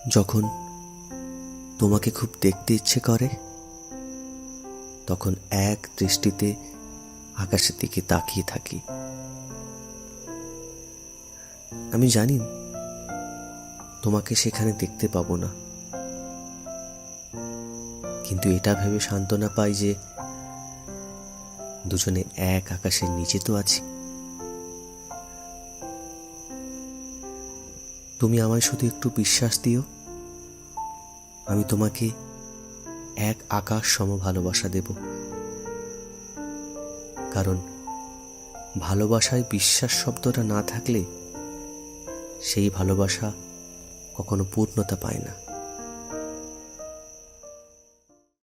যখন তোমাকে খুব দেখতে ইচ্ছে করে তখন এক দৃষ্টিতে আকাশের দিকে তাকিয়ে থাকি। আমি জানি তোমাকে সেখানে দেখতে পাবো না, কিন্তু এটা ভেবে সান্ত্বনা পাই যে দুজনে এক আকাশের নিচে তো আছি। তুমি আমায় শুধু একটু বিশ্বাস দিও, আমি তোমাকে এক আকাশ সম ভালোবাসা দেব। কারণ ভালোবাসায় বিশ্বাস শব্দটা না থাকলে সেই ভালোবাসা কখনো পূর্ণতা পায় না।